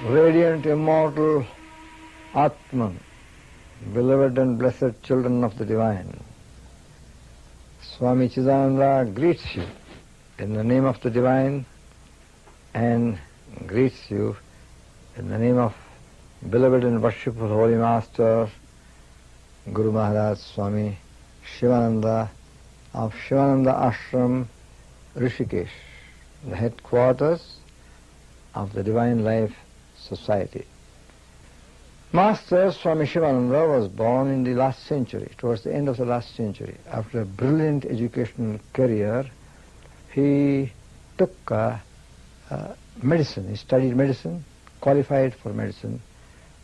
Radiant, immortal Atman, beloved and blessed children of the Divine, Swami Chidananda greets you in the name of the Divine and greets you in the name of beloved and worshipful Holy Master, Guru Maharaj Swami Sivananda of Sivananda Ashram, Rishikesh, the headquarters of the Divine Life Society. Master Swami Sivananda was born in the last century, towards the end of the last century. After a brilliant educational career, he took medicine. He studied medicine, qualified for medicine,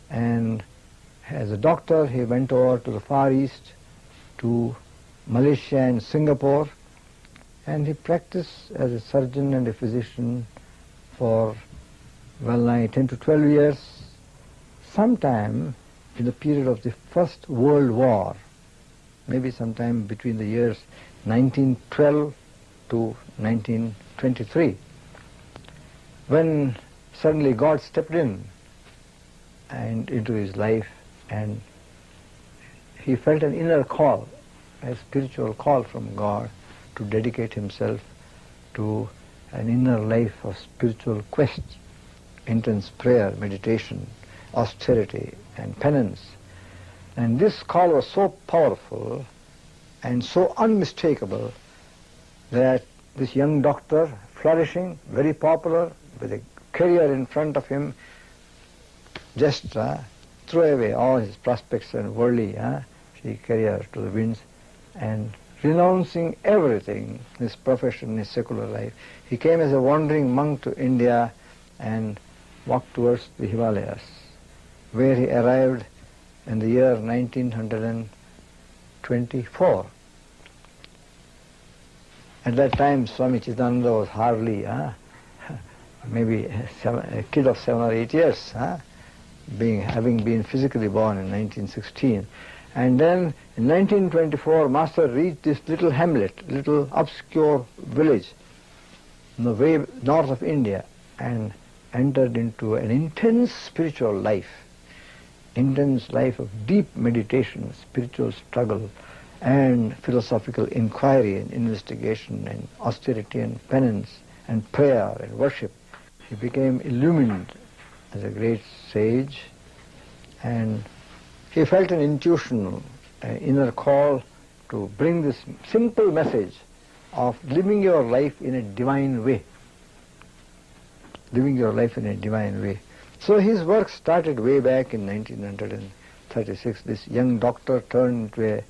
and as a doctor he went over to the Far East, to Malaysia and Singapore, and he practiced as a surgeon and a physician for well nigh 10 to 12 years. Sometime in the period of the First World War, maybe sometime between the years 1912 to 1923, when suddenly God stepped in and into his life, and he felt an inner call, a spiritual call from God to dedicate himself to an inner life of spiritual quest, intense prayer, meditation, austerity and penance. And this call was so powerful and so unmistakable that this young doctor, flourishing, very popular, with a career in front of him, just threw away all his prospects and worldly career to the winds, and renouncing everything, his profession, his secular life, he came as a wandering monk to India and walked towards the Himalayas, where he arrived in the year 1924. At that time, Swami Chidananda was hardly, maybe a kid of 7 or 8 years, having been physically born in 1916. And then in 1924, Master reached this little hamlet, little obscure village in the way north of India, and entered into an intense spiritual life, intense life of deep meditation, spiritual struggle, and philosophical inquiry and investigation and austerity and penance and prayer and worship. He became illumined as a great sage, and he felt an intuition, an inner call to bring this simple message of living your life in a divine way. Living your life in a divine way. So his work started way back in 1936. This young doctor turned into a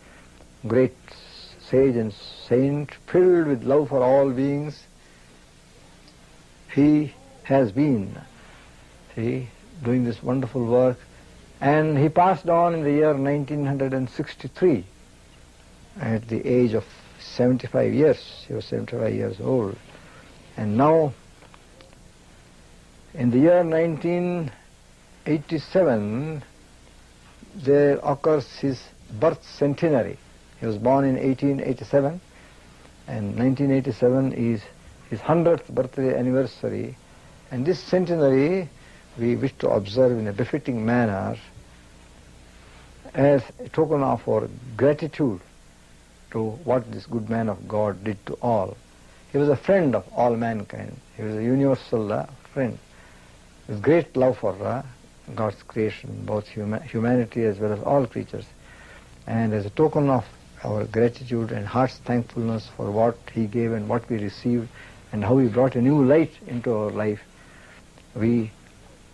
great sage and saint, filled with love for all beings. He has been doing this wonderful work, and he passed on in the year 1963 at the age of 75 years. He was 75 years old. And now, in the year 1987, there occurs his birth centenary. He was born in 1887, and 1987 is his 100th birthday anniversary. And this centenary we wish to observe in a befitting manner as a token of our gratitude to what this good man of God did to all. He was a friend of all mankind. He was a universal friend with great love for God's creation, both humanity as well as all creatures. And as a token of our gratitude and heart's thankfulness for what he gave and what we received and how he brought a new light into our life, we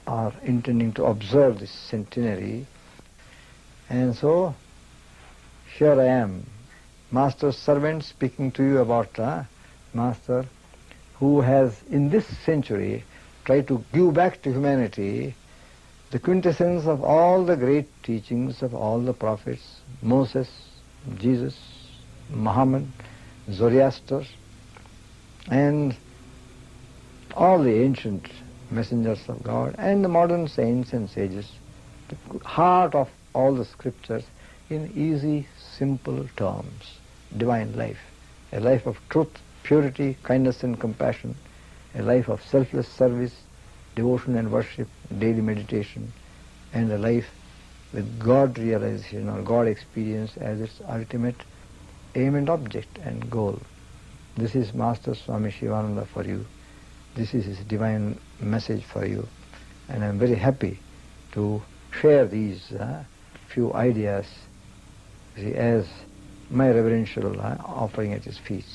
are intending to observe this centenary. And so, here I am, Master's servant, speaking to you about Master, who has in this century tried to give back to humanity the quintessence of all the great teachings of all the prophets, Moses, Jesus, Muhammad, Zoroaster, and all the ancient messengers of God, and the modern saints and sages, the heart of all the scriptures in easy, simple terms. Divine life, a life of truth, purity, kindness and compassion, a life of selfless service, devotion and worship, daily meditation, and a life with God realization or God experience as its ultimate aim and object and goal. This is Master Swami Sivananda for you. This is his divine message for you. And I am very happy to share these few ideas as my reverential offering at his feet.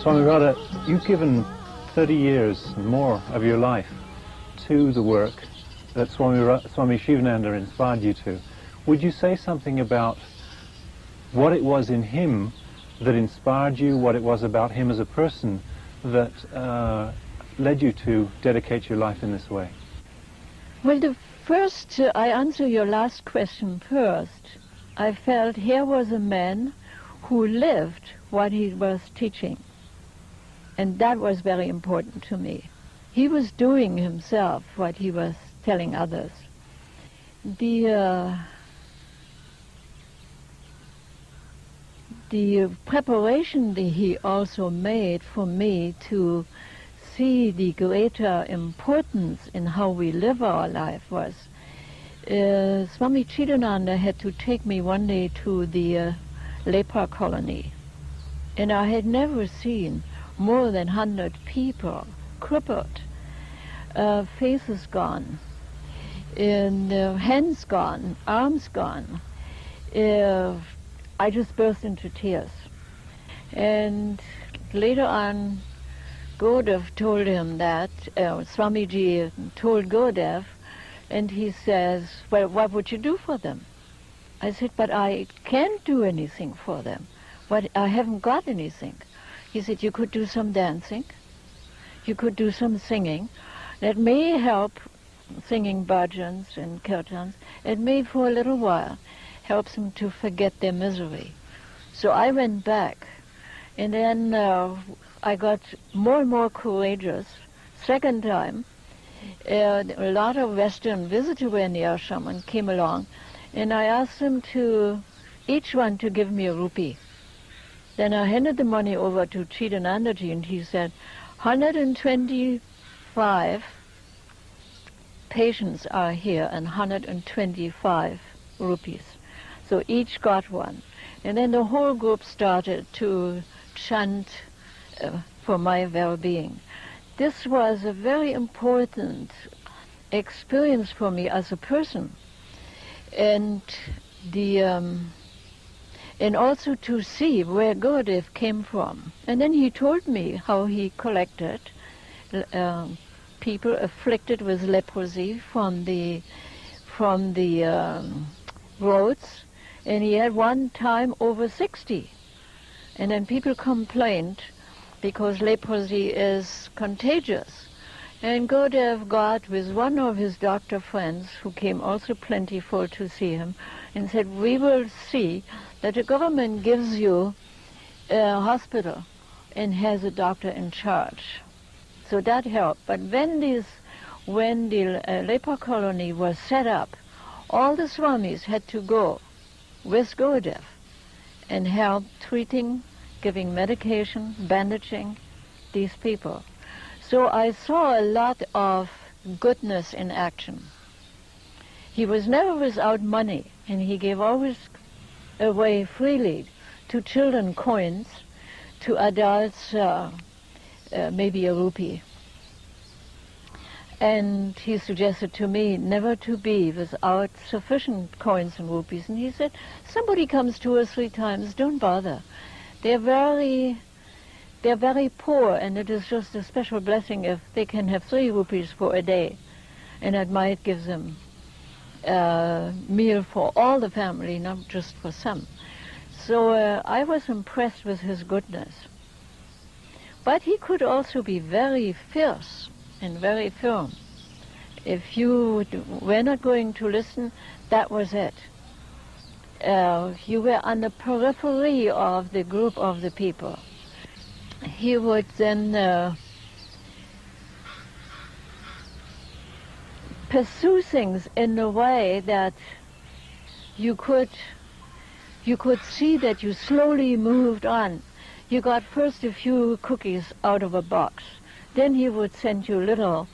Swami Radha, you've given 30 years and more of your life to the work that Swami Sivananda inspired you to. Would you say something about what it was in him that inspired you, what it was about him as a person that led you to dedicate your life in this way? Well, I answer your last question first. I felt here was a man who lived what he was teaching. And that was very important to me. He was doing himself what he was telling others. The preparation that he also made for me to see the greater importance in how we live our life was Swami Chidananda had to take me one day to the leper colony. And I had never seen more than 100 people crippled, faces gone, and hands gone, arms gone. I just burst into tears. And later on, Gurudev told him that, Swamiji told Gurudev, and he says, well, what would you do for them? I said, but I can't do anything for them. But I haven't got anything. He said, you could do some dancing. You could do some singing. That may help, singing bhajans and kirtans. It may, for a little while, helps them to forget their misery. So I went back, and then I got more and more courageous. Second time, a lot of Western visitors were in the ashram and came along, and I asked them each one to give me a rupee. Then I handed the money over to Chidananda ji, and he said, 125 patients are here and 125 rupees. So each got one. And then the whole group started to chant for my well-being. This was a very important experience for me as a person. And and also to see where Gurudev came from. And then he told me how he collected people afflicted with leprosy from the roads, and he had one time over 60. And then people complained because leprosy is contagious. And Gurudev got with one of his doctor friends, who came also plentiful to see him, and said, we will see that the government gives you a hospital and has a doctor in charge. So that helped. But when the leper colony was set up, all the Swamis had to go with Gurudev and help treating, giving medication, bandaging these people. So I saw a lot of goodness in action. He was never without money, and he gave always away freely to children coins, to adults maybe a rupee. And he suggested to me never to be without sufficient coins and rupees. And he said, somebody comes 2 or 3 times, don't bother. They're very poor, and it is just a special blessing if they can have 3 rupees for a day. And it might give them a meal for all the family, not just for some. So I was impressed with his goodness. But he could also be very fierce and very firm. If you were not going to listen, that was it. You were on the periphery of the group of the people. He would then pursue things in a way that you could see that you slowly moved on. You got first a few cookies out of a box. Then he would send you little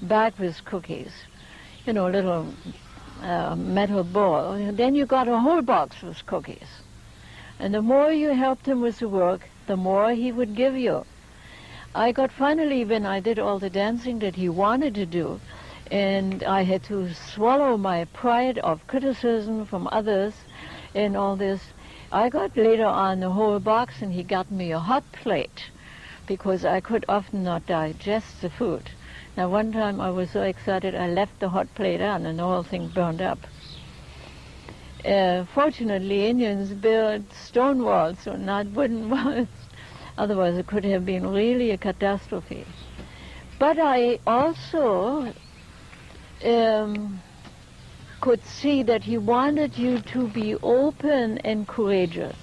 bag with cookies, little metal ball. And then you got a whole box with cookies. And the more you helped him with the work, the more he would give you. I got finally, when I did all the dancing that he wanted to do, and I had to swallow my pride of criticism from others and all this, I got later on the whole box, and he got me a hot plate because I could often not digest the food. Now one time I was so excited I left the hot plate on and the whole thing burned up. Fortunately, Indians built stone walls, so not wooden walls. Otherwise it could have been really a catastrophe. But I also could see that he wanted you to be open and courageous.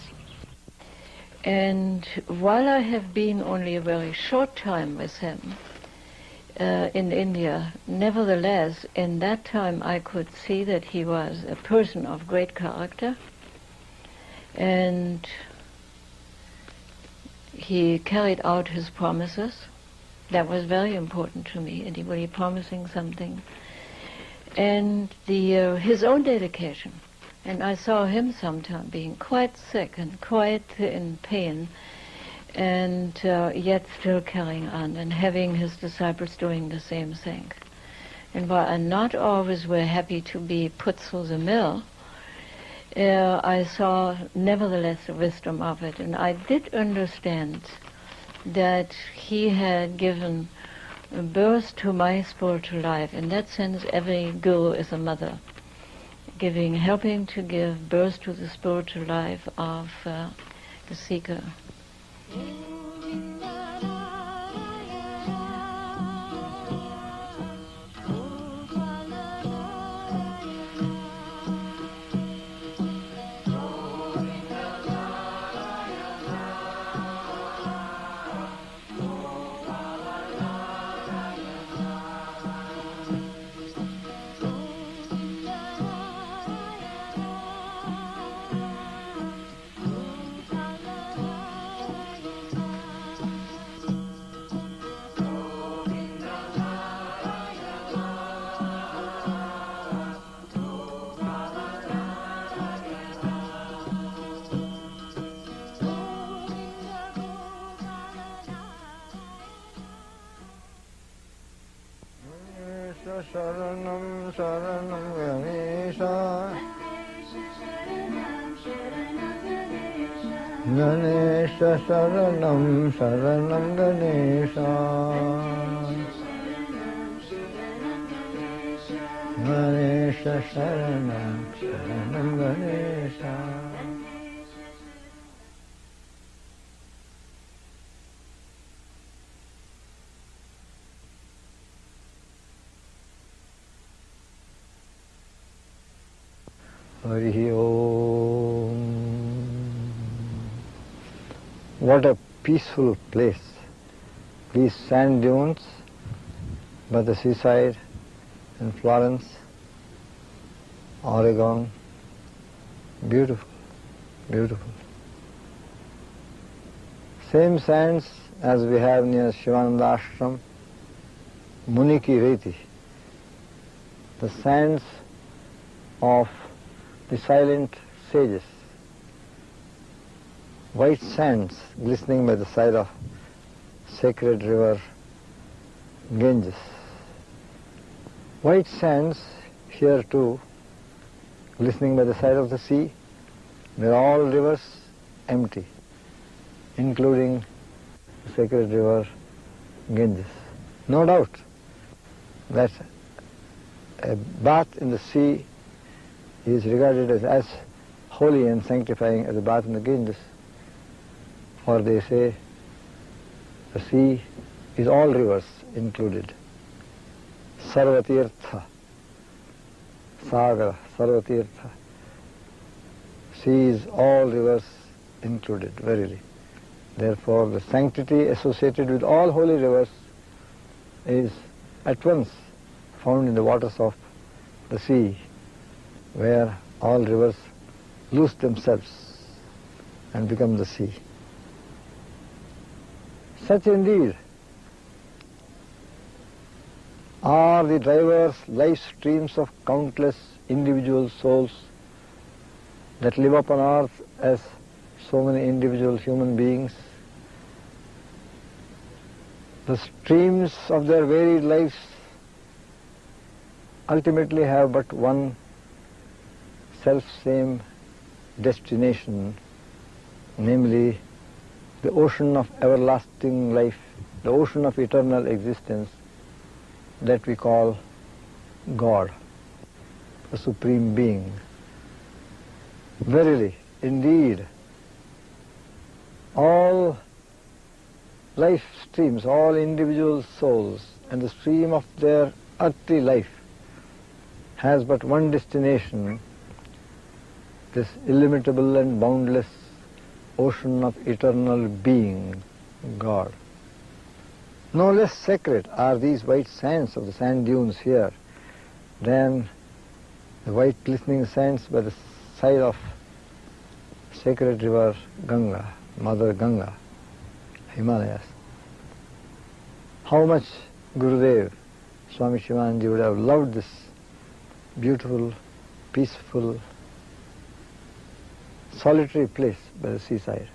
And while I have been only a very short time with him in India, nevertheless, in that time I could see that he was a person of great character, and he carried out his promises. That was very important to me, anybody promising something. And his own dedication. And I saw him sometime being quite sick and quite in pain. and yet still carrying on and having his disciples doing the same thing. And while I not always were happy to be put through the mill, I saw nevertheless the wisdom of it, and I did understand that he had given birth to my spiritual life. In that sense, every guru is a mother, helping to give birth to the spiritual life of the seeker. Sharanam Sharanam Ganesha Ganesha Sharanam Sharanam Ganesha Ganesha Sharanam Sharanam Ganesha. Hari Om. What a peaceful place. These sand dunes by the seaside in Florence, Oregon. Beautiful, beautiful. Same sands as we have near Sivananda Ashram, Muniki Reti. The sands of the silent sages, white sands glistening by the side of sacred river Ganges. White sands here too, glistening by the side of the sea, where all rivers empty, including the sacred river Ganges. No doubt that a bath in the sea is regarded as holy and sanctifying as a bath in the Ganges. For they say the sea is all rivers included. Sarvatirtha, Sagara, Sarvatirtha. Sea is all rivers included, verily. Therefore the sanctity associated with all holy rivers is at once found in the waters of the sea, where all rivers lose themselves and become the sea. Such indeed are the diverse life streams of countless individual souls that live upon earth as so many individual human beings. The streams of their varied lives ultimately have but one self-same destination, namely the ocean of everlasting life, the ocean of eternal existence that we call God, the Supreme Being. Verily, indeed, all life streams, all individual souls, and the stream of their earthly life has but one destination, this illimitable and boundless ocean of eternal being, God. No less sacred are these white sands of the sand dunes here than the white glistening sands by the side of sacred river Ganga, Mother Ganga, Himalayas. How much Gurudev, Swami Sivananda would have loved this beautiful, peaceful, solitary place by the seaside.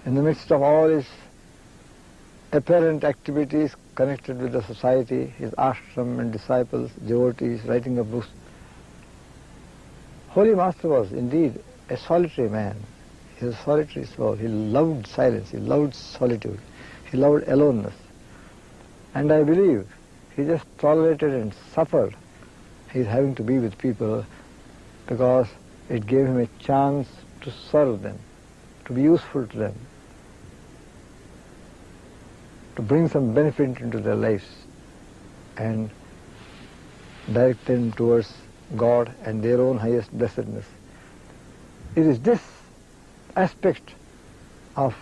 in the midst of all his apparent activities connected with the society, his ashram and disciples, devotees, writing of books, Holy Master was indeed a solitary man. He was a solitary soul. He loved silence, he loved solitude, he loved aloneness. And I believe he just tolerated and suffered his having to be with people because it gave him a chance to serve them, to be useful to them, to bring some benefit into their lives and direct them towards God and their own highest blessedness. It is this aspect of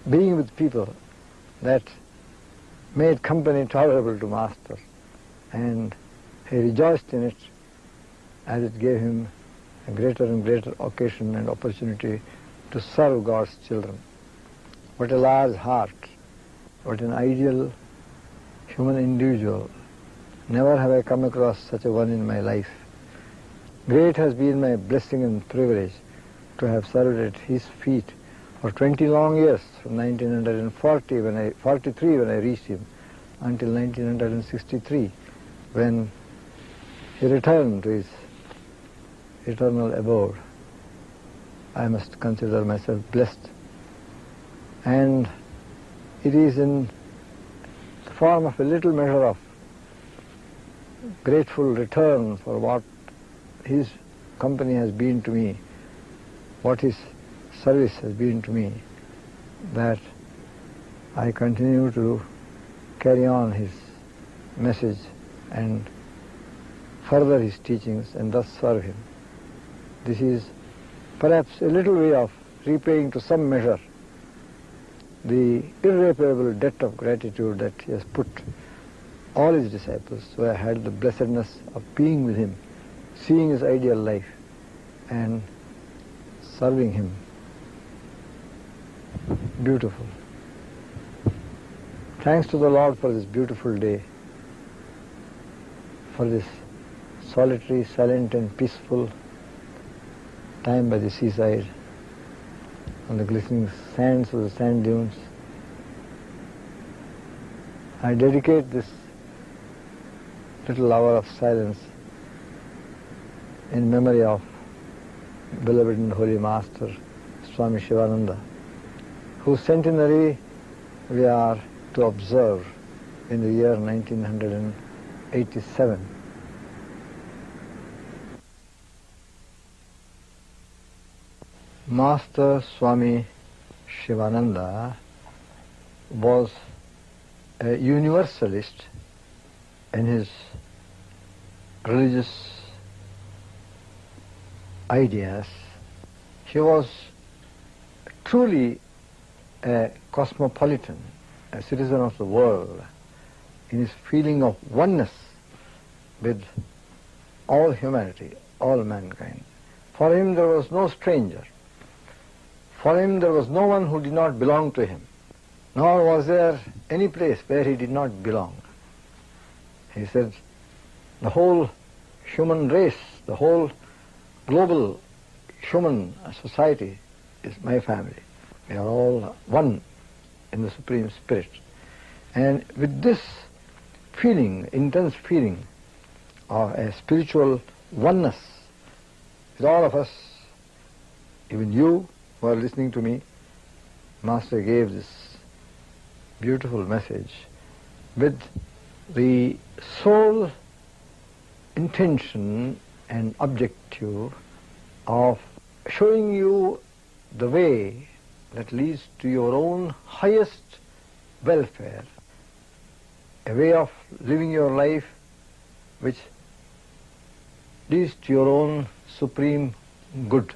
being with people that made company tolerable to Master, and he rejoiced in it as it gave him a greater and greater occasion and opportunity to serve God's children. What a large heart, what an ideal human individual. Never have I come across such a one in my life. Great has been my blessing and privilege to have served at his feet for 20 long years, from 1943 when I reached him, until 1963 when he returned to his eternal abode. I must consider myself blessed. And it is in the form of a little measure of grateful return for what his company has been to me, what his service has been to me, that I continue to carry on his message and further his teachings and thus serve him. This is perhaps a little way of repaying to some measure the irreparable debt of gratitude that he has put all his disciples who have had the blessedness of being with him, seeing his ideal life and serving him. Beautiful. Thanks to the Lord for this beautiful day, for this solitary, silent and peaceful time by the seaside, on the glistening sands of the sand dunes. I dedicate this little hour of silence in memory of beloved and holy Master Swami Sivananda, whose centenary we are to observe in the year 1987. Master Swami Sivananda was a universalist in his religious ideas. He was truly a cosmopolitan, a citizen of the world, in his feeling of oneness with all humanity, all mankind. For him there was no stranger. For him there was no one who did not belong to him, nor was there any place where he did not belong. He said, the whole human race, the whole global human society is my family. We are all one in the Supreme Spirit. And with this feeling, intense feeling of a spiritual oneness with all of us, even you who are listening to me, Master gave this beautiful message with the sole intention and objective of showing you the way that leads to your own highest welfare, a way of living your life which leads to your own supreme good.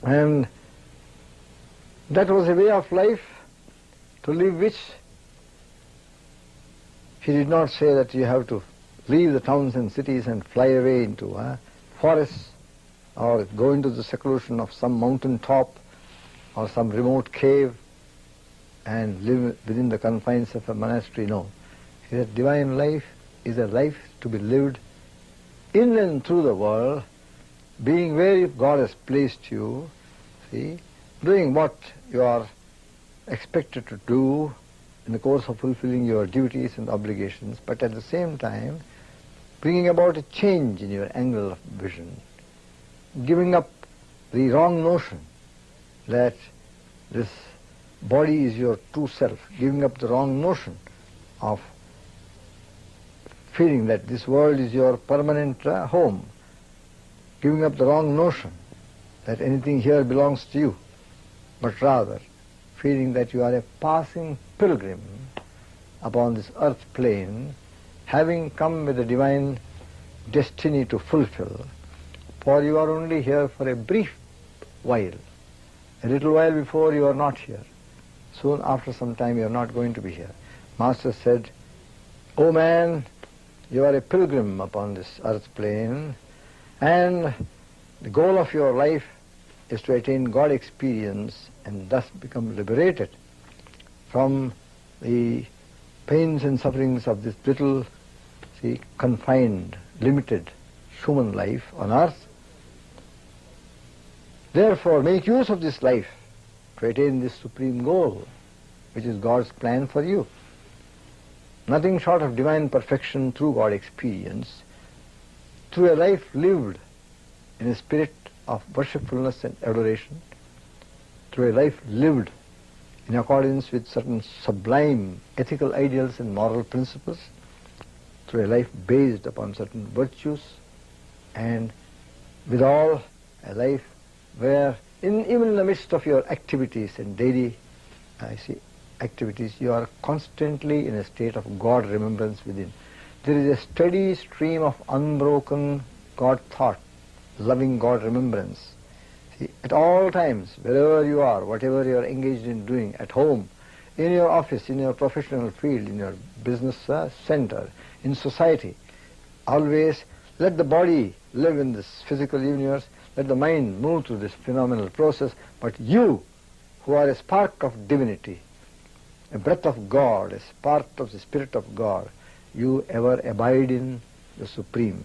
And that was a way of life to live which he did not say that you have to leave the towns and cities and fly away into forests or go into the seclusion of some mountain top or some remote cave and live within the confines of a monastery. No. He said divine life is a life to be lived in and through the world, being where God has placed you, see, doing what you are expected to do in the course of fulfilling your duties and obligations, but at the same time bringing about a change in your angle of vision, giving up the wrong notion that this body is your true self, giving up the wrong notion of feeling that this world is your permanent home, giving up the wrong notion that anything here belongs to you, but rather feeling that you are a passing pilgrim upon this earth plane, having come with a divine destiny to fulfill, for you are only here for a brief while. A little while before you are not here. Soon after some time you are not going to be here. Master said, "O man, you are a pilgrim upon this earth plane, and the goal of your life is to attain God experience and thus become liberated from the pains and sufferings of this little, confined, limited human life on earth. Therefore, make use of this life to attain this supreme goal, which is God's plan for you. Nothing short of divine perfection through God experience, through a life lived in a spirit of worshipfulness and adoration, through a life lived in accordance with certain sublime ethical ideals and moral principles, through a life based upon certain virtues, and withal a life where even in the midst of your activities and daily activities, you are constantly in a state of God remembrance within. There is a steady stream of unbroken God thought, loving God remembrance. See, at all times, wherever you are, whatever you are engaged in doing, at home, in your office, in your professional field, in your business center, in society, always let the body live in this physical universe, let the mind move through this phenomenal process, but you, who are a spark of divinity, a breath of God, a spark of the Spirit of God, you ever abide in the Supreme.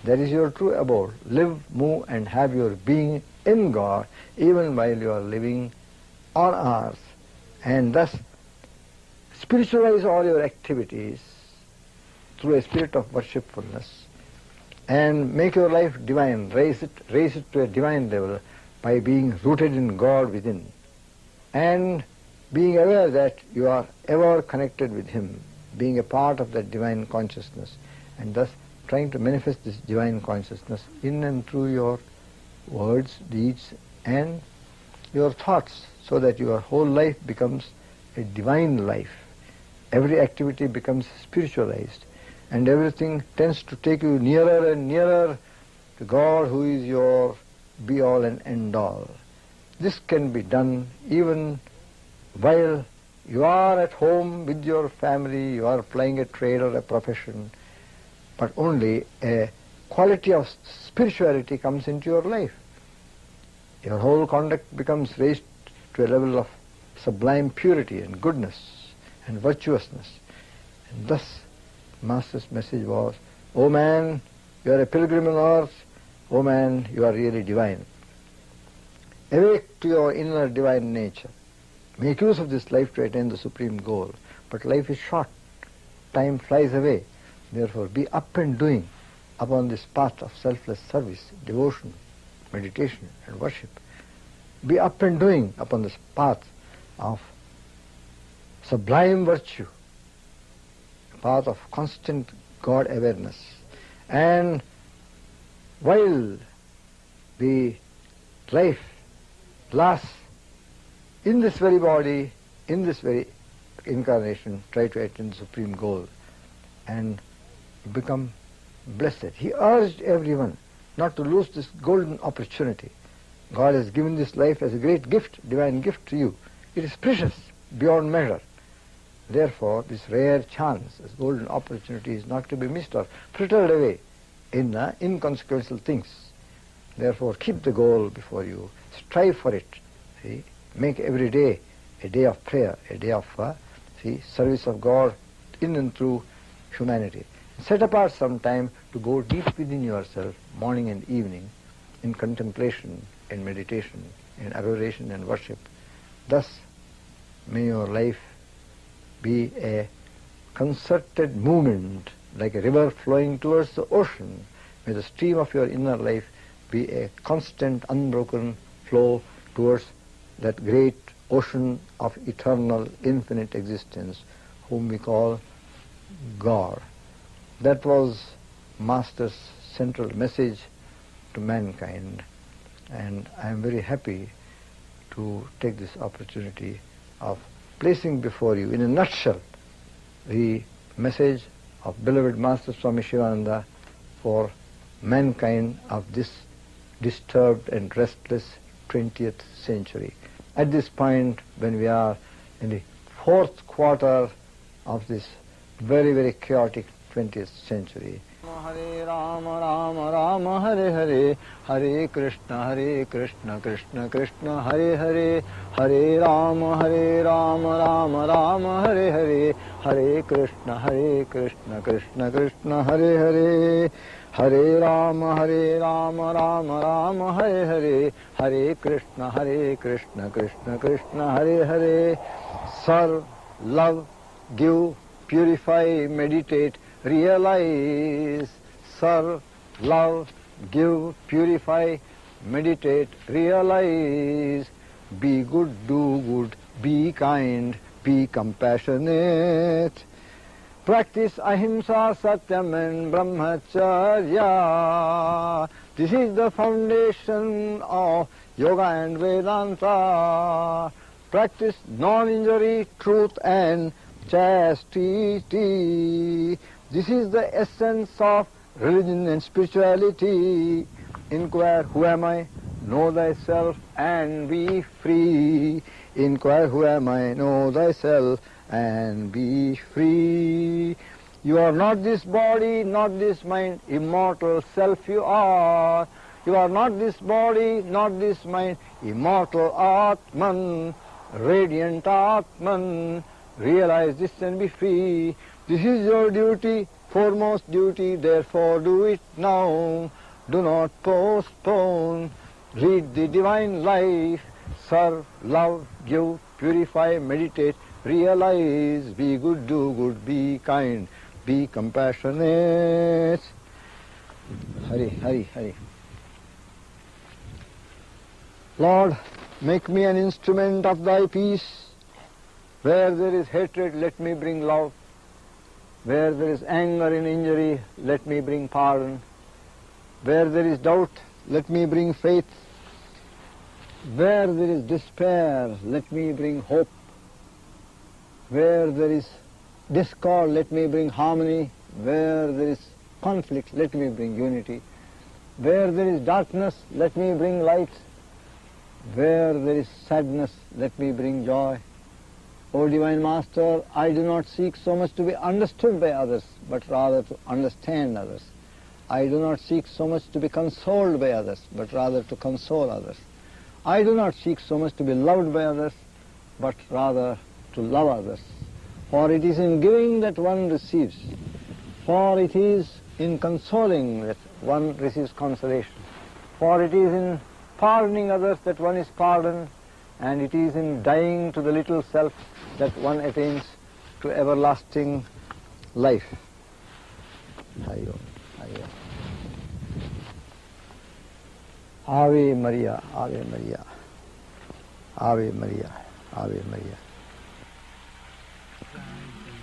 That is your true abode. Live, move, and have your being in God, even while you are living on earth, and thus spiritualize all your activities through a spirit of worshipfulness, and make your life divine, raise it to a divine level by being rooted in God within, and being aware that you are ever connected with Him, being a part of that divine consciousness, and thus trying to manifest this divine consciousness in and through your words, deeds, and your thoughts, so that your whole life becomes a divine life. Every activity becomes spiritualized, and everything tends to take you nearer and nearer to God, who is your be-all and end-all. This can be done even while you are at home with your family, you are plying a trade or a profession, but only a quality of spirituality comes into your life. Your whole conduct becomes raised to a level of sublime purity and goodness and virtuousness. And thus, Master's message was, "O man, you are a pilgrim on earth. O man, you are really divine. Awake to your inner divine nature. Make use of this life to attain the supreme goal. But life is short. Time flies away. Therefore, be up and doing upon this path of selfless service, devotion, meditation, and worship. Be up and doing upon this path of sublime virtue, a path of constant God awareness. And while the life lasts in this very body, in this very incarnation, try to attain the supreme goal and become blessed." He urged everyone not to lose this golden opportunity. God has given this life as a great gift, divine gift to you. It is precious beyond measure. Therefore, this rare chance, this golden opportunity, is not to be missed or frittered away in inconsequential things. Therefore, keep the goal before you. Strive for it. See? Make every day a day of prayer, a day of service of God in and through humanity. Set apart some time to go deep within yourself, morning and evening, in contemplation, in meditation, in adoration and worship. Thus, may your life be a concerted movement, like a river flowing towards the ocean. May the stream of your inner life be a constant, unbroken flow towards that great ocean of eternal, infinite existence, whom we call God. That was Master's central message to mankind, and I am very happy to take this opportunity of placing before you, in a nutshell, the message of beloved Master Swami Sivananda for mankind of this disturbed and restless 20th century. At this point, when we are in the fourth quarter of this very, very chaotic 20th century, Hare Rama, Rama Rama, Hare Hare, Hare Krishna, Krishna Krishna, Hare Hare, Hare Rama, Rama Rama, Hare Hare, Hare Krishna, Krishna Krishna, Hare Hare, Hare Rama, Rama Rama, Hare Hare, Hare Krishna, Krishna Krishna, Hare Hare. Serve, love, give, purify, meditate, realize. Serve, love, give, purify, meditate, realize. Be good, do good, be kind, be compassionate. Practice ahimsa, satyam and brahmacharya. This is the foundation of yoga and Vedanta. Practice non-injury, truth and chastity. This is the essence of religion and spirituality. Inquire, who am I? Know thyself and be free. Inquire, who am I? Know thyself and be free. You are not this body, not this mind, immortal self you are. You are not this body, not this mind, immortal Atman, radiant Atman. Realize this and be free. This is your duty, foremost duty, therefore do it now. Do not postpone. Read the divine life. Serve, love, give, purify, meditate, realize. Be good, do good, be kind, be compassionate. Hari, Hari, Hari. Lord, make me an instrument of thy peace. Where there is hatred, let me bring love. Where there is anger and injury, let me bring pardon. Where there is doubt, let me bring faith. Where there is despair, let me bring hope. Where there is discord, let me bring harmony. Where there is conflict, let me bring unity. Where there is darkness, let me bring light. Where there is sadness, let me bring joy. O Divine Master, I do not seek so much to be understood by others, but rather to understand others. I do not seek so much to be consoled by others, but rather to console others. I do not seek so much to be loved by others, but rather to love others. For it is in giving that one receives. For it is in consoling that one receives consolation. For it is in pardoning others that one is pardoned, and it is in dying to the little self that one attains to everlasting life. Hari Om, Hari Om. Ave Maria, Ave Maria, Ave Maria, Ave Maria.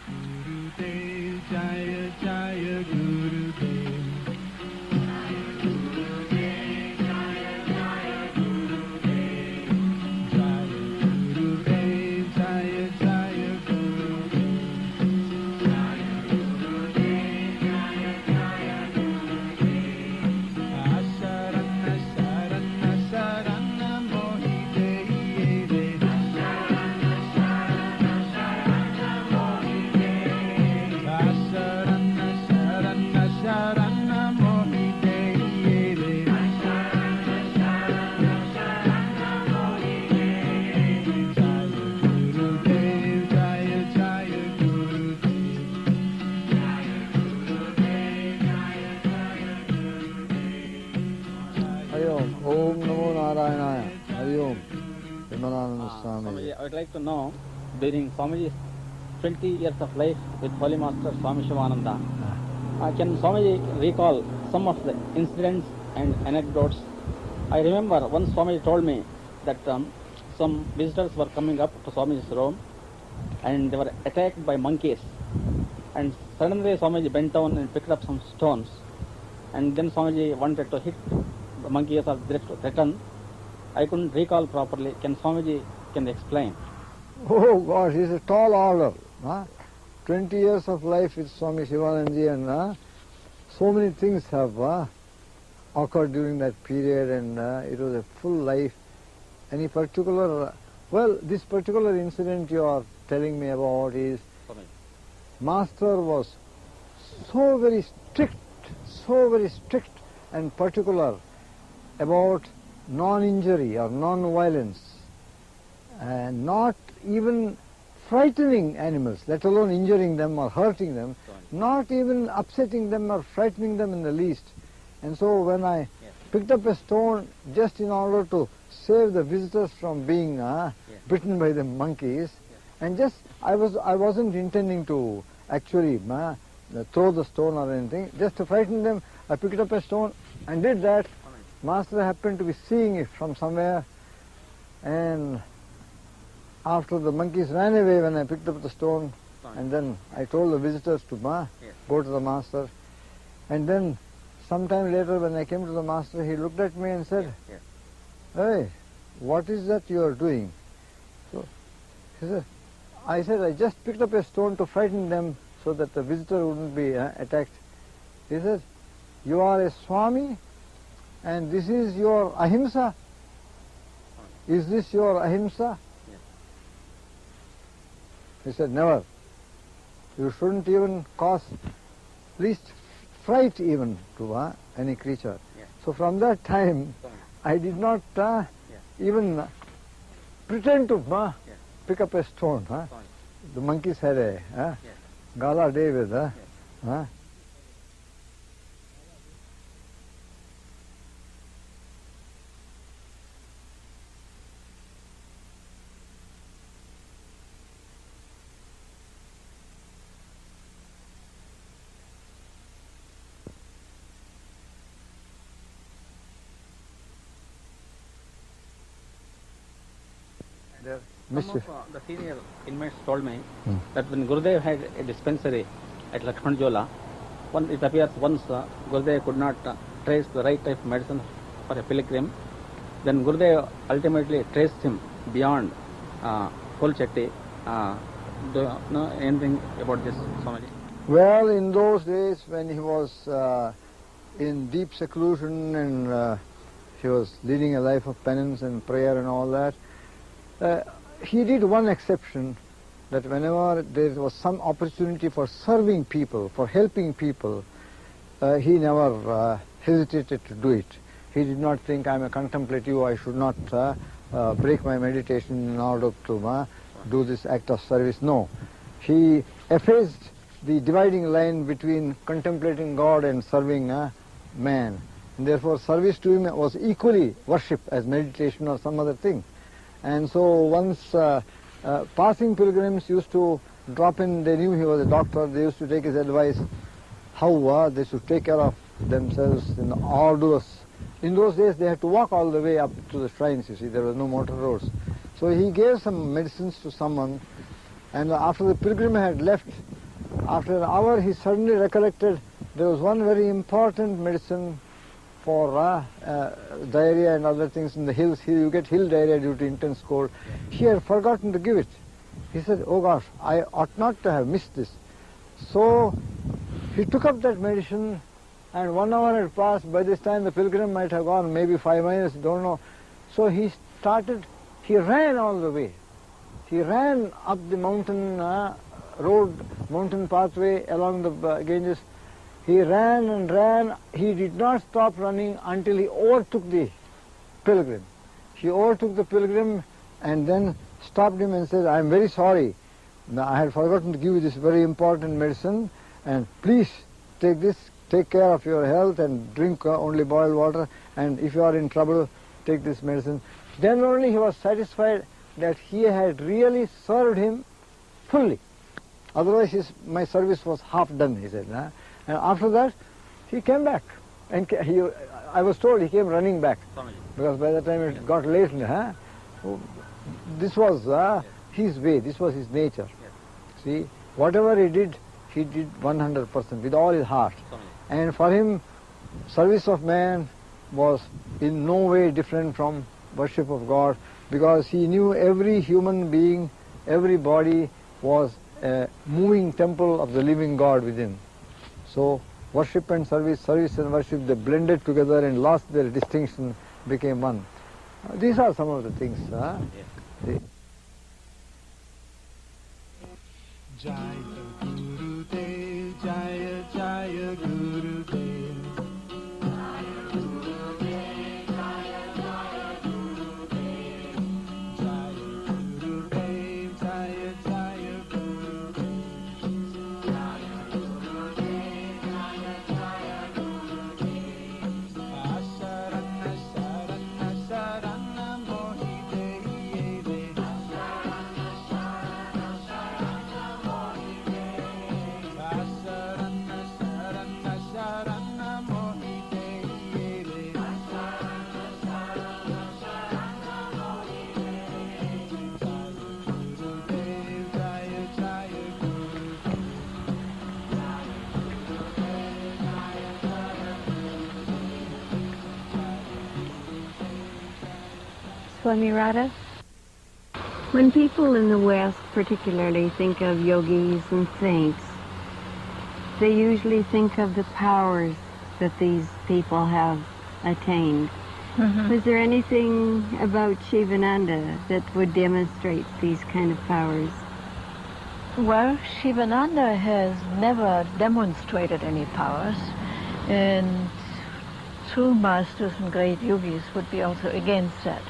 Gurudev, Jaya Jaya Gurudev. Swamiji. I would like to know, during Swamiji's 20 years of life with Holy Master Swami Sivananda, can Swamiji recall some of the incidents and anecdotes? I remember once Swamiji told me that some visitors were coming up to Swamiji's room and they were attacked by monkeys. And suddenly Swamiji bent down and picked up some stones. And then Swamiji wanted to hit the monkeys or threaten. I couldn't recall properly. Can Swamiji explain? Oh gosh, he's a tall order. 20 years of life with Swami Sivananda, and so many things have occurred during that period, and it was a full life. Any particular, well, this particular incident you are telling me about is, Master was so very strict and particular about non-injury or non-violence, and not even frightening animals, let alone injuring them or hurting them, not even upsetting them or frightening them in the least. And so when I picked up a stone just in order to save the visitors from being bitten by the monkeys, and just I wasn't intending to actually throw the stone or anything, just to frighten them, I picked up a stone and did that. Master happened to be seeing it from somewhere, and after the monkeys ran away when I picked up the stone, and then I told the visitors to go to the Master, and then sometime later when I came to the Master, he looked at me and said, "Hey, what is that you are doing?" So he said, I said, "I just picked up a stone to frighten them so that the visitor wouldn't be attacked." He said, "You are a Swami and this is your ahimsa? Is this your ahimsa?" He said, "Never. You shouldn't even cause least fright even to any creature." So from that time, I did not even pretend to pick up a stone. The monkeys had a gala day with Some of the senior inmates told me that when Gurudev had a dispensary at Lakshmanjola, it appears once Gurudev could not trace the right type of medicine for a pilgrim, then Gurudev ultimately traced him beyond Kolchetti. Do you know anything about this, Swamiji? Well, in those days when he was in deep seclusion and he was leading a life of penance and prayer and all that, he did one exception, that whenever there was some opportunity for serving people, for helping people, he never hesitated to do it. He did not think, "I'm a contemplative, I should not break my meditation in order to do this act of service." No. He effaced the dividing line between contemplating God and serving man. And therefore service to him was equally worship as meditation or some other thing. And so once passing pilgrims used to drop in, they knew he was a doctor, they used to take his advice how they should take care of themselves in arduous. In those days they had to walk all the way up to the shrines, you see, there was no motor roads. So he gave some medicines to someone, and after the pilgrim had left, after an hour he suddenly recollected there was one very important medicine for diarrhea and other things in the hills. Here you get hill diarrhea due to intense cold. He had forgotten to give it. He said, "Oh gosh, I ought not to have missed this." So he took up that medicine, and 1 hour had passed. By this time the pilgrim might have gone maybe 5 miles, don't know. So he ran all the way. He ran up the mountain road, mountain pathway along the Ganges. He ran and ran. He did not stop running until he overtook the pilgrim. He overtook the pilgrim and then stopped him and said, "I'm very sorry. I had forgotten to give you this very important medicine, and please take this, take care of your health and drink only boiled water, and if you are in trouble, take this medicine." Then only he was satisfied that he had really served him fully. Otherwise my service was half done, he said. And after that, he came back. And I was told he came running back, because by the time it got late, this was his way, this was his nature. See, whatever he did 100% with all his heart. And for him, service of man was in no way different from worship of God, because he knew every human being, every body was a moving temple of the living God within. So worship and service, service and worship, they blended together and lost their distinction, became one. These are some of the things. Jaya Guru Dev, Jaya Jaya Guru Dev. Jaya Guru Dev, Jaya Jaya Guru Dev. Jaya Guru Dev, Jaya Jaya Guru Dev. Jaya Guru Dev, Jaya Jaya Guru Dev. Asarana Sarana Sarana Mohi Devi. Asarana Sarana Sarana Mohi Devi. Asarana Sarana Sarana Mohi Devi. Asarana Sarana Sarana Mohi Devi. Jaya Guru Dev, Jaya Jaya Guru Dev. Jaya Guru Dev, Jaya Jaya Swami Radha, when people in the West particularly think of yogis and saints, they usually think of the powers that these people have attained. Was there anything about Sivananda that would demonstrate these kind of powers? Well, Sivananda has never demonstrated any powers, and true masters and great yogis would be also against that.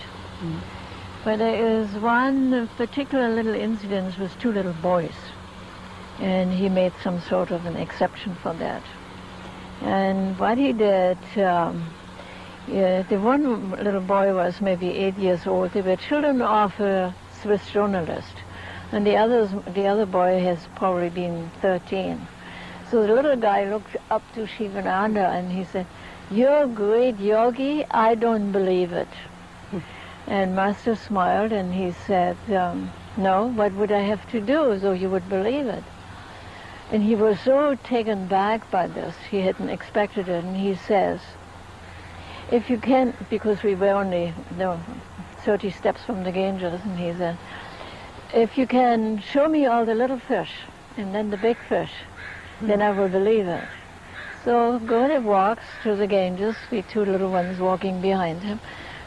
But there is one particular little incident with two little boys, and he made some sort of an exception for that. And what he did, the one little boy was maybe 8 years old. They were children of a Swiss journalist, and the other boy has probably been 13. So the little guy looked up to Sivananda and he said, "You're a great yogi, I don't believe it." And Master smiled and he said, "No, what would I have to do so you would believe it?" And he was so taken back by this, he hadn't expected it, and he says, "If you can," because we were only 30 steps from the Ganges, and he said, "If you can show me all the little fish and then the big fish, then I will believe it." So Garuda walks to the Ganges, the two little ones walking behind him.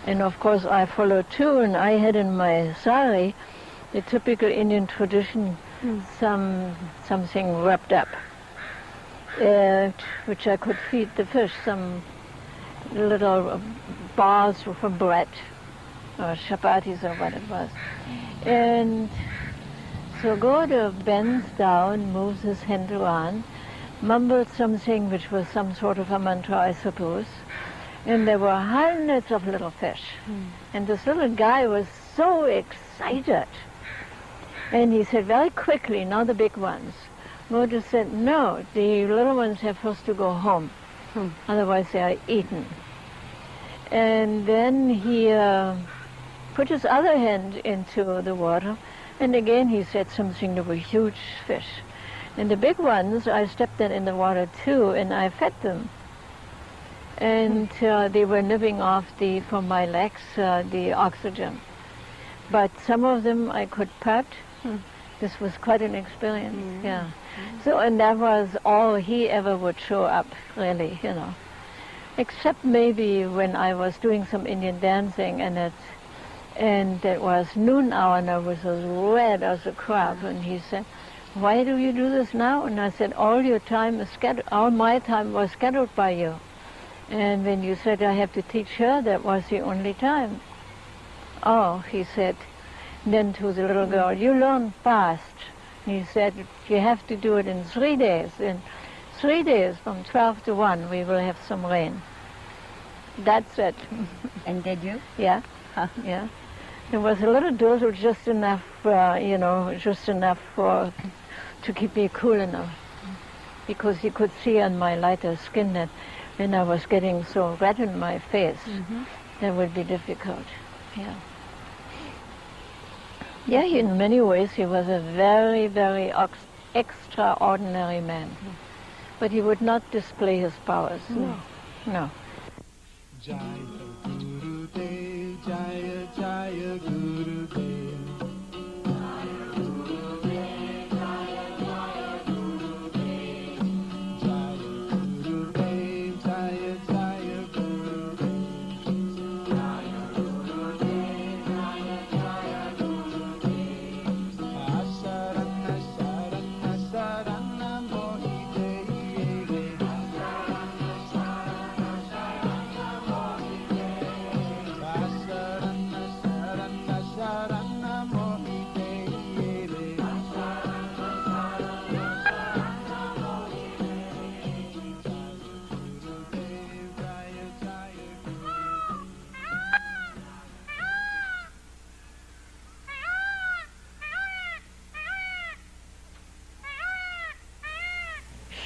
And of course I followed too, and I had in my sari, the typical Indian tradition, something wrapped up, which I could feed the fish, some little bars for bread, or chapatis or what it was. And so Garuda bends down, moves his hand around, mumbled something which was some sort of a mantra, I suppose. And there were hundreds of little fish. And this little guy was so excited. And he said very quickly, "Now the big ones." Garuda said, "No, the little ones have first to go home. Otherwise they are eaten." And then he put his other hand into the water, and again he said something. There were huge fish. And the big ones, I stepped in the water too, and I fed them. And they were nipping off from my legs the oxygen. But some of them I could pet. This was quite an experience, yeah. So, and that was all he ever would show up, really, Except maybe when I was doing some Indian dancing, and it was noon hour, and I was as red as a crab, and he said, "Why do you do this now?" And I said, "All your time is scheduled, all my time was scheduled by you. And when you said I have to teach her, that was the only time." "Oh," he said, then to the little girl, "You learn fast." He said, "You have to do it in 3 days. In 3 days, from 12 to 1, we will have some rain." That's it. And did you? Yeah, yeah. There was a little drizzle, just enough, just enough to keep me cool enough. Because he could see on my lighter skin that when I was getting so red in my face, that would be difficult. Yeah. Yeah, in many ways he was a very, very extraordinary man. But he would not display his powers. No. Jaya Guru Dev, Jaya Jaya Guru Dev. Jaya Guru Dev, Jaya Jaya Guru Dev. Jaya Guru Dev, Jaya Jaya Guru Dev. Jaya Guru Dev, Jaya Jaya Guru Dev. Asarana Sarana Sarana Mohi Devi. Asarana Sarana Sarana Mohi Devi. Asarana Sarana Sarana Mohi Devi. Asarana Sarana Sarana Mohi Devi. Jaya Guru Dev, Jaya Jaya Guru Dev.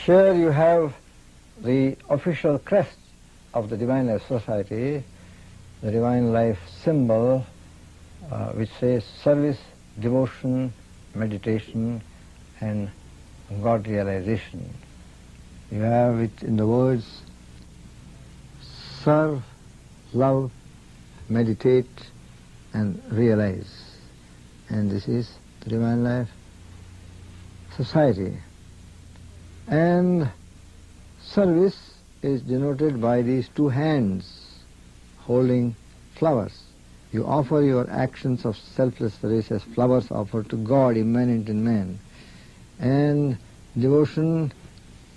Here you have the official crest of the Divine Life Society, the Divine Life symbol, which says service, devotion, meditation, and God realization. You have it in the words serve, love, meditate, and realize. And this is the Divine Life Society. And service is denoted by these two hands holding flowers. You offer your actions of selfless service as flowers offered to God immanent in man. And devotion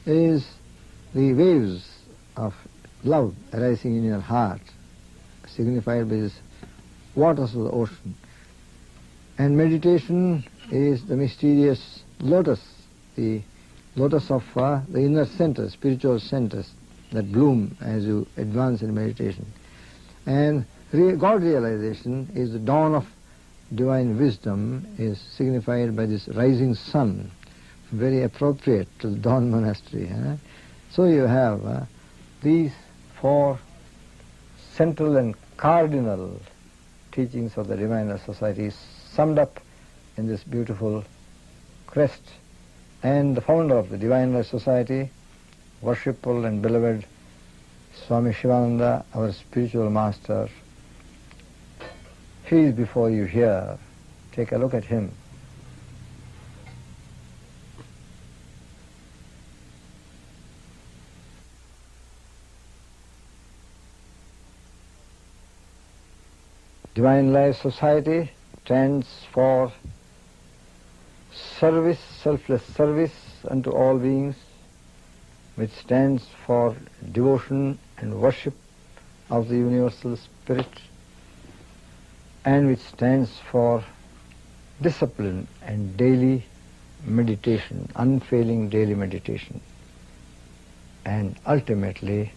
is the waves of love arising in your heart, signified by these waters of the ocean. And meditation is the mysterious lotus, the lotus of the inner centers, spiritual centers that bloom as you advance in meditation. And God realization is the dawn of divine wisdom, is signified by this rising sun, very appropriate to the dawn monastery. So you have these four central and cardinal teachings of the Divine Life Society summed up in this beautiful crest. And the founder of the Divine Life Society, worshipful and beloved Swami Sivananda, our spiritual master, he is before you here. Take a look at him. Divine Life Society stands for service, selfless service unto all beings, which stands for devotion and worship of the Universal Spirit, and which stands for discipline and daily meditation, unfailing daily meditation. And ultimately,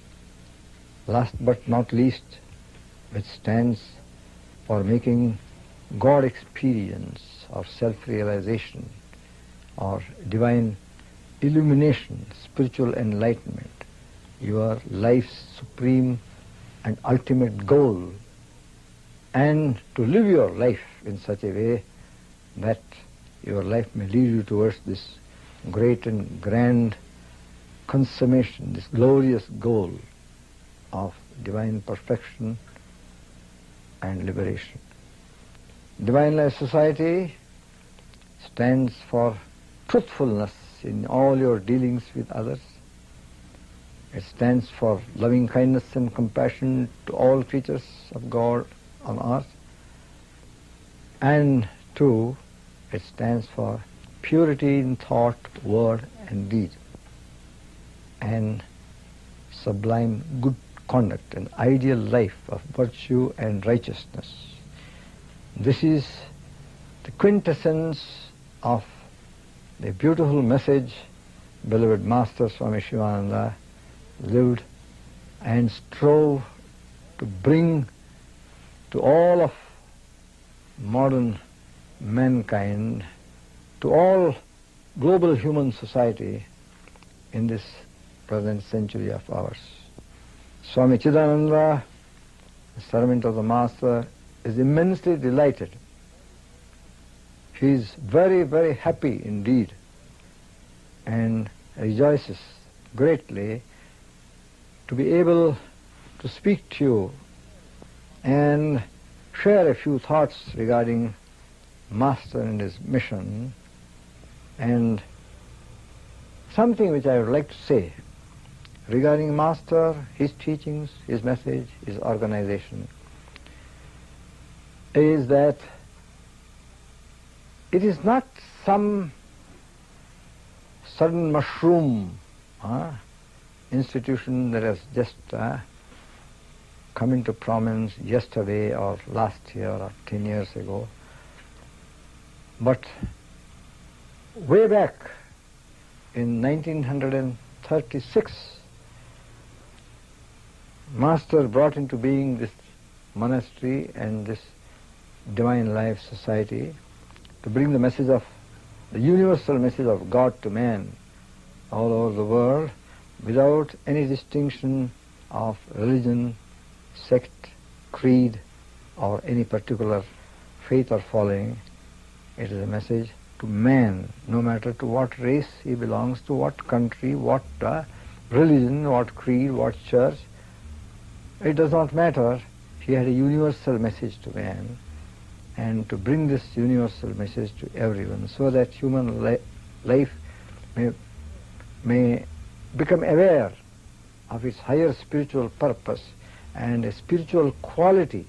last but not least, which stands for making God experience or self-realization or divine illumination, spiritual enlightenment, your life's supreme and ultimate goal, and to live your life in such a way that your life may lead you towards this great and grand consummation, this glorious goal of divine perfection and liberation. Divine Life Society stands for truthfulness in all your dealings with others. It stands for loving kindness and compassion to all creatures of God on earth. And two, it stands for purity in thought, word, and deed, and sublime good conduct, an ideal life of virtue and righteousness. This is the quintessence of the beautiful message beloved Master Swami Sivananda lived and strove to bring to all of modern mankind, to all global human society in this present century of ours. Swami Chidananda, the servant of the Master, is immensely delighted. He is very, very happy indeed and rejoices greatly to be able to speak to you and share a few thoughts regarding Master and his mission, and something which I would like to say regarding Master, his teachings, his message, his organization, is that it is not some sudden mushroom institution that has just come into prominence yesterday or last year or 10 years ago, but way back in 1936, Master brought into being this monastery and this Divine Life Society to bring the message of the universal message of God to man all over the world without any distinction of religion, sect, creed, or any particular faith or following. It is a message to man, no matter to what race he belongs to, what country, what religion, what creed, what church. It does not matter. He had a universal message to man, and to bring this universal message to everyone so that human life may become aware of its higher spiritual purpose and a spiritual quality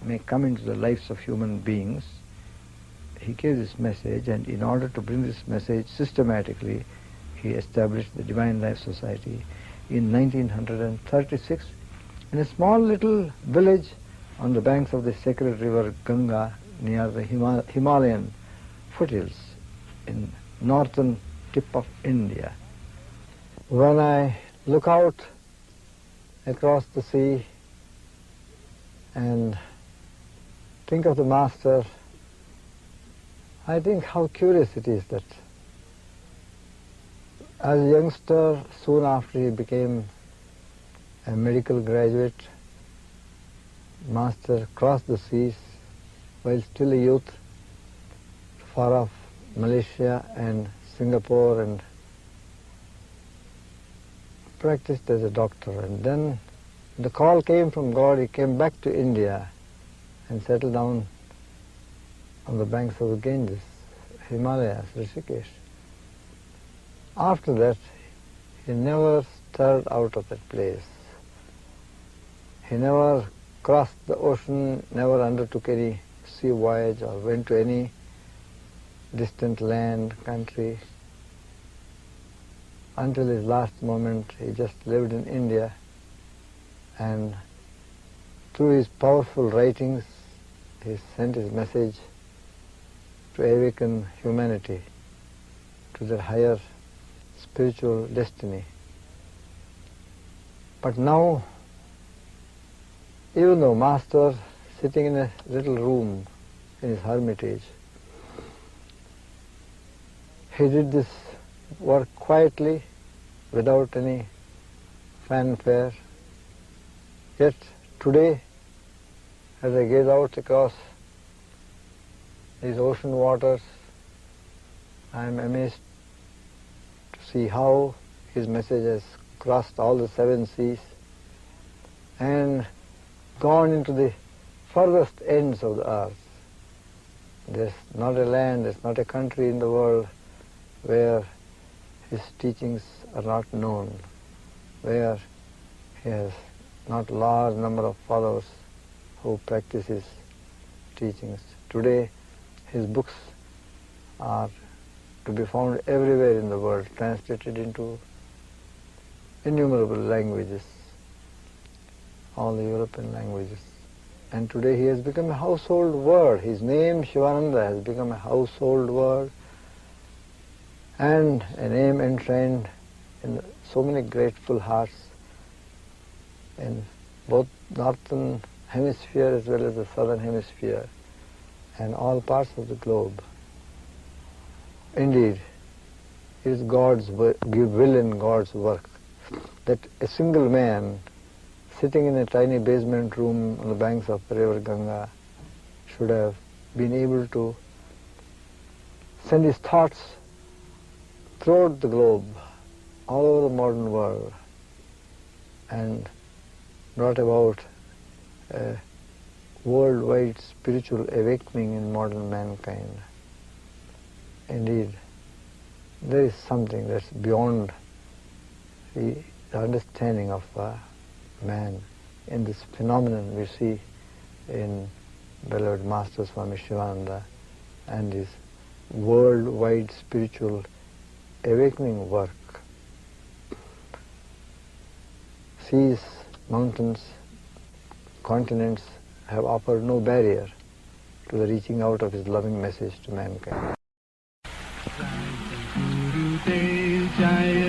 may come into the lives of human beings. He gave this message, and in order to bring this message systematically, he established the Divine Life Society in 1936 in a small little village on the banks of the sacred river Ganga near the Himalayan foothills in northern tip of India. When I look out across the sea and think of the Master, I think how curious it is that as a youngster, soon after he became a medical graduate, Master crossed the seas while still a youth, far off Malaysia and Singapore, and practiced as a doctor. And then the call came from God. He came back to India and settled down on the banks of the Ganges, Himalayas, Rishikesh. After that, he never stirred out of that place. He never crossed the ocean, never undertook any sea voyage or went to any distant land, country. Until his last moment, he just lived in India, and through his powerful writings, he sent his message to awaken humanity to their higher spiritual destiny. But now, even though Master, sitting in a little room in his hermitage, he did this work quietly, without any fanfare. Yet today, as I gaze out across these ocean waters, I am amazed to see how his message has crossed all the 7 seas and gone into the furthest ends of the earth. There's not a land, there's not a country in the world where his teachings are not known, where he has not a large number of followers who practice his teachings. Today, his books are to be found everywhere in the world, translated into innumerable languages, all the European languages. And today he has become a household word. His name, Sivananda, has become a household word and a name enshrined in so many grateful hearts in both northern hemisphere as well as the southern hemisphere. and all parts of the globe. Indeed, it is God's will and God's work that a single man sitting in a tiny basement room on the banks of the river Ganga should have been able to send his thoughts throughout the globe, all over the modern world, and brought about a worldwide spiritual awakening in modern mankind. Indeed, there is something that's beyond the understanding of man in this phenomenon we see in beloved Master Swami Sivananda and his worldwide spiritual awakening work. Seas, mountains, continents have offered no barrier to the reaching out of his loving message to mankind. Gurudev Jaya